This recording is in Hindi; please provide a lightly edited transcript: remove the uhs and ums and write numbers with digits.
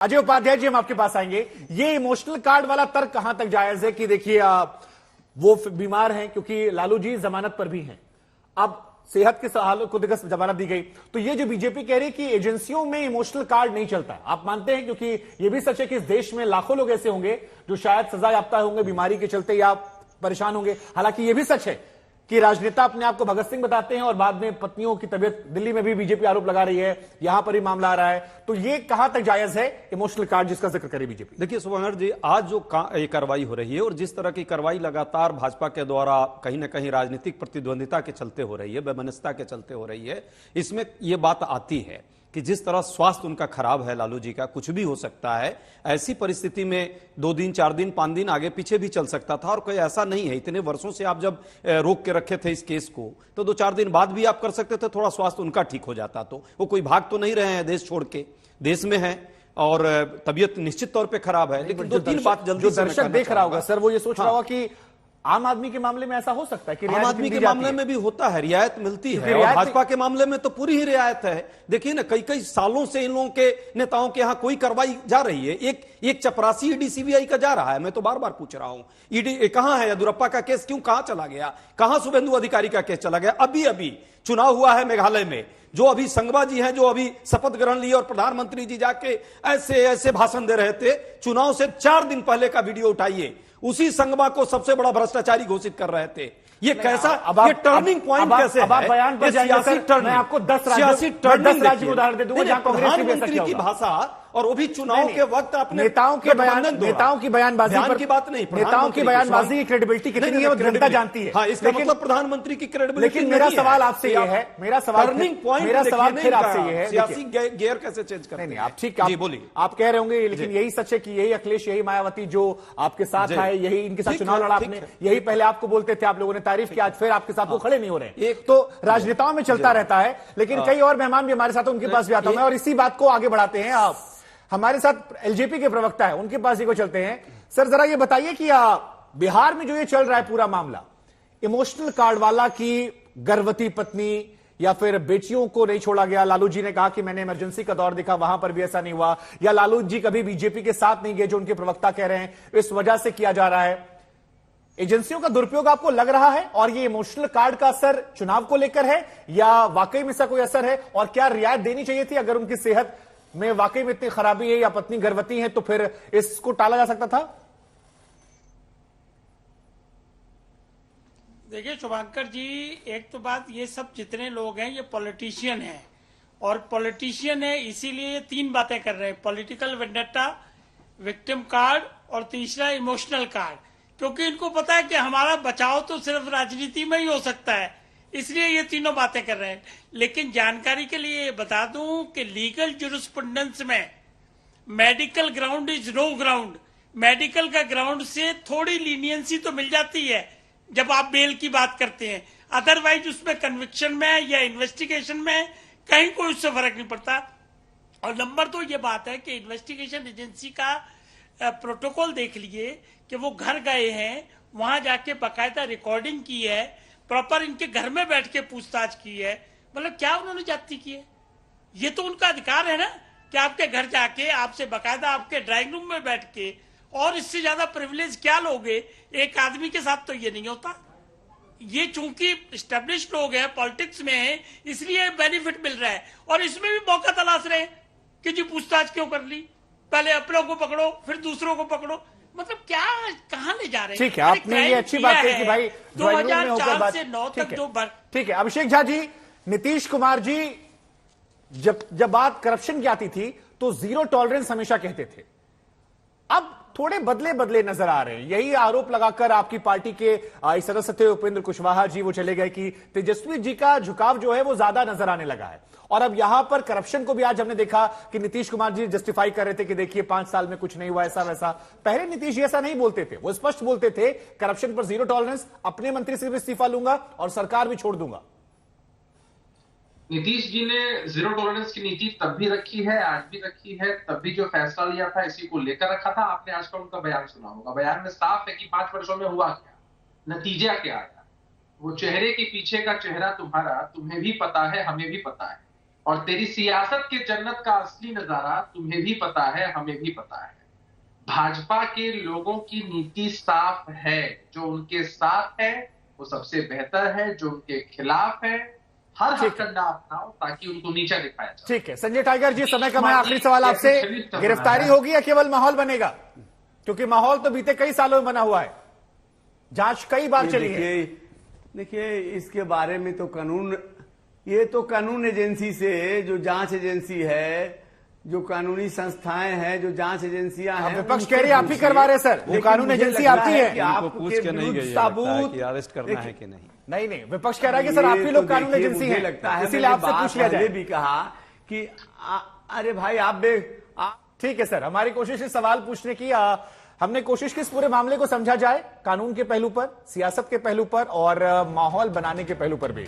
अजय उपाध्याय जी, हम आपके पास आएंगे। ये इमोशनल कार्ड वाला तर्क कहां तक जायज है कि देखिए वो बीमार हैं क्योंकि लालू जी जमानत पर भी हैं, अब सेहत के हालों को देखकर जमानत दी गई, तो ये जो बीजेपी कह रही है कि एजेंसियों में इमोशनल कार्ड नहीं चलता है, आप मानते हैं? क्योंकि ये भी सच है कि इस देश में लाखों लोग ऐसे होंगे जो शायद सजा याफ्ता होंगे बीमारी के चलते या परेशान होंगे। हालांकि ये भी सच है कि राजनेता अपने आप को भगत सिंह बताते हैं और बाद में पत्नियों की तबीयत, दिल्ली में भी बीजेपी आरोप लगा रही है, यहां पर ही मामला आ रहा है, तो ये कहां तक जायज है इमोशनल कार्ड जिसका जिक्र करे बीजेपी? देखिए सुभाष जी, आज जो कार्रवाई हो रही है और जिस तरह की कार्रवाई लगातार भाजपा के द्वारा कहीं ना कहीं राजनीतिक प्रतिद्वंदिता के चलते हो रही है, वैमनस्यता के चलते हो रही है, इसमें यह बात आती है कि जिस तरह स्वास्थ्य उनका खराब है, लालू जी का, कुछ भी हो सकता है। ऐसी परिस्थिति में 2 दिन 4 दिन 5 दिन आगे पीछे भी चल सकता था और कोई ऐसा नहीं है। इतने वर्षों से आप जब रोक के रखे थे इस केस को, तो 2-4 दिन बाद भी आप कर सकते थे, थोड़ा स्वास्थ्य उनका ठीक हो जाता। तो वो कोई भाग तो नहीं रहे हैं देश छोड़ के, देश में है और तबीयत निश्चित तौर पर खराब है। लेकिन 2-3 बात जल्दी जो दर्शक देख रहा होगा सर, वो ये सोच रहा होगा कि आम आदमी के मामले में ऐसा हो सकता है कि आम आदमी के मामले में भी होता है, रियायत मिलती है, और भाजपा के मामले में तो पूरी ही रियायत है। देखिए ना, कई सालों से इन लोगों के नेताओं के यहां कोई कार्रवाई जा रही है। एक चपरासी ईडी सीबीआई का जा रहा है, मैं तो बार बार पूछ रहा हूं ईडी कहां है? येदियुरप्पा का केस क्यों कहां चला गया? कहां शुभेंदु अधिकारी का केस चला गया? अभी चुनाव हुआ है मेघालय में, जो अभी संगवा जी हैं, जो अभी शपथ ग्रहण लिए और प्रधानमंत्री जी जाके ऐसे भाषण दे रहे थे, चुनाव से 4 दिन पहले का वीडियो उठाइए, उसी संगमा को सबसे बड़ा भ्रष्टाचारी घोषित कर रहे थे। ये कैसा, ये टर्निंग पॉइंट कैसे है? बयान पर जाइए सर, मैं आपको 10 राज्य उदाहरण दे दूंगा जहां कांग्रेस की भाषा, और वो भी चुनाव के वक्त अपने नेताओं की बयानबाजी की बात नहीं, नेताओं की बयानबाजी की क्रेडिबिलिटी कितनी है वो जनता जानती है। हाँ, इसका मतलब प्रधानमंत्री की क्रेडिबिलिटी। लेकिन मेरा सवाल आपसे ये है, मेरा सवाल फिर आपसे ये है, सियासी गियर कैसे चेंज करते हैं? नहीं, आप ठीक, बोलिए, आप कह रहे होंगे, लेकिन यही सच है कि यही अखिलेश, यही मायावती जो आपके साथ आए, यही इनके साथ चुनाव लड़ा आपने, यही पहले आपको बोलते थे, आप लोगों ने तारीफ की, आज फिर आपके साथ वो खड़े नहीं हो रहे हैं। एक तो राजनेताओं में चलता रहता है, लेकिन कई और मेहमान भी हमारे साथ, उनके पास भी आता हूं मैं, और इसी बात को आगे बढ़ाते हैं। आप हमारे साथ एलजेपी के प्रवक्ता है, उनके पास ही को चलते हैं। सर जरा ये बताइए कि बिहार में जो ये चल रहा है पूरा मामला, इमोशनल कार्ड वाला की गर्भवती पत्नी या फिर बेटियों को नहीं छोड़ा गया, लालू जी ने कहा कि मैंने इमरजेंसी का दौर देखा, वहां पर भी ऐसा नहीं हुआ, या लालू जी कभी बीजेपी के साथ नहीं गए, जो उनके प्रवक्ता कह रहे हैं, इस वजह से किया जा रहा है। एजेंसियों का दुरुपयोग आपको लग रहा है, और ये इमोशनल कार्ड का असर चुनाव को लेकर है या वाकई में इसका कोई असर है? और क्या रियायत देनी चाहिए थी अगर उनकी सेहत में वाकई में इतनी खराबी है या पत्नी गर्भवती है, तो फिर इसको टाला जा सकता था? देखिए शुभांकर जी, एक तो बात, ये सब जितने लोग हैं ये पॉलिटिशियन हैं, और पॉलिटिशियन है इसीलिए ये 3 बातें कर रहे हैं: पॉलिटिकल वेंडेटा, विक्टिम कार्ड और तीसरा इमोशनल कार्ड। क्योंकि इनको पता है कि हमारा बचाव तो सिर्फ राजनीति में ही हो सकता है, इसलिए ये तीनों बातें कर रहे हैं। लेकिन जानकारी के लिए बता दूं कि लीगल जुरिस्प्रूडेंस में medical ground is no ground. Medical का ग्राउंड से थोड़ी लीनियंसी तो मिल जाती है जब आप बेल की बात करते हैं, अदरवाइज उसमें कन्विक्शन में या इन्वेस्टिगेशन में कहीं कोई उससे फर्क नहीं पड़ता। और नंबर 2 ये बात है कि इन्वेस्टिगेशन एजेंसी का प्रोटोकॉल देख लिए कि वो घर गए हैं, वहां जाके बाकायदा रिकॉर्डिंग की है, प्रॉपर इनके घर में बैठ के पूछताछ की है। मतलब क्या उन्होंने जाति की है? ये तो उनका अधिकार है ना कि आपके घर जाके आपसे बाकायदा आपके ड्राइंग रूम में बैठ के, और इससे ज्यादा प्रिविलेज क्या लोगे? एक आदमी के साथ तो ये नहीं होता। ये चूंकि स्टेब्लिश्ड लोग हैं, पॉलिटिक्स में है, इसलिए बेनिफिट मिल रहा है, और इसमें भी मौका तलाश रहे कि जी पूछताछ क्यों कर ली, पहले अपनों को पकड़ो फिर दूसरों को पकड़ो। मतलब क्या, कहां ले जा रहे हैं? ठीक है, आपने ये अच्छी बात कही कि भाई 2004 से 9 तक जो ठीक है। अभिषेक झा जी, नीतीश कुमार जी जब बात करप्शन की आती थी तो 0 टॉलरेंस हमेशा कहते थे, अब थोड़े बदले नजर आ रहे हैं। यही आरोप लगाकर आपकी पार्टी के सदस्य थे उपेंद्र कुशवाहा जी, वो चले गए कि तेजस्वी जी का झुकाव जो है वो ज्यादा नजर आने लगा है। और अब यहां पर करप्शन को भी आज हमने देखा कि नीतीश कुमार जी जस्टिफाई कर रहे थे कि देखिए 5 साल में कुछ नहीं हुआ, ऐसा वैसा। पहले नीतीश जी ऐसा नहीं बोलते थे, वो स्पष्ट बोलते थे करप्शन पर 0 टॉलरेंस, अपने मंत्री से भी इस्तीफा लूंगा और सरकार भी छोड़ दूंगा। नीतीश जी ने 0 टॉलरेंस की नीति तब भी रखी है, आज भी रखी है, तब भी जो फैसला लिया था इसी को लेकर रखा था। आपने आज का उनका बयान सुना होगा, बयान में साफ है कि 5 वर्षों में हुआ क्या, नतीजा क्या आया। वो चेहरे के पीछे का चेहरा तुम्हारा, तुम्हें भी पता है, हमें भी पता है। और तेरी सियासत के जन्नत का असली नजारा तुम्हें भी पता है, हमें भी पता है। भाजपा के लोगों की नीति साफ है, जो उनके साथ है वो सबसे बेहतर है, जो उनके खिलाफ है हर हथकंडा अपनाओ ताकि उनको नीचा दिखाया जाए। ठीक है संजय टाइगर जी, समय का मैं आखिरी सवाल आपसे, गिरफ्तारी होगी या केवल माहौल बनेगा? क्योंकि माहौल तो बीते कई सालों में बना हुआ है, जांच कई बार चली है। देखिए इसके बारे में तो ये तो कानून एजेंसी से, जो जांच एजेंसी है, जो कानूनी संस्थाएं हैं, जो जांच एजेंसियां हैं, विपक्ष कह रही है आप ही करवा रहे सर, वो कानून एजेंसी आपकी है। आपको पूछ के नहीं गई साबुत कि अरेस्ट करना है कि नहीं। नहीं, विपक्ष कह रहा है कि सर आप ही लोग कानून एजेंसी है, लगता है इसीलिए आपसे पूछ लिया जाए। भी कहा कि अरे भाई ठीक है सर, हमारी कोशिश है सवाल पूछने की। हमने कोशिश की इस पूरे मामले को समझा जाए कानून के पहलू पर, सियासत के पहलू पर और माहौल बनाने के पहलू पर भी।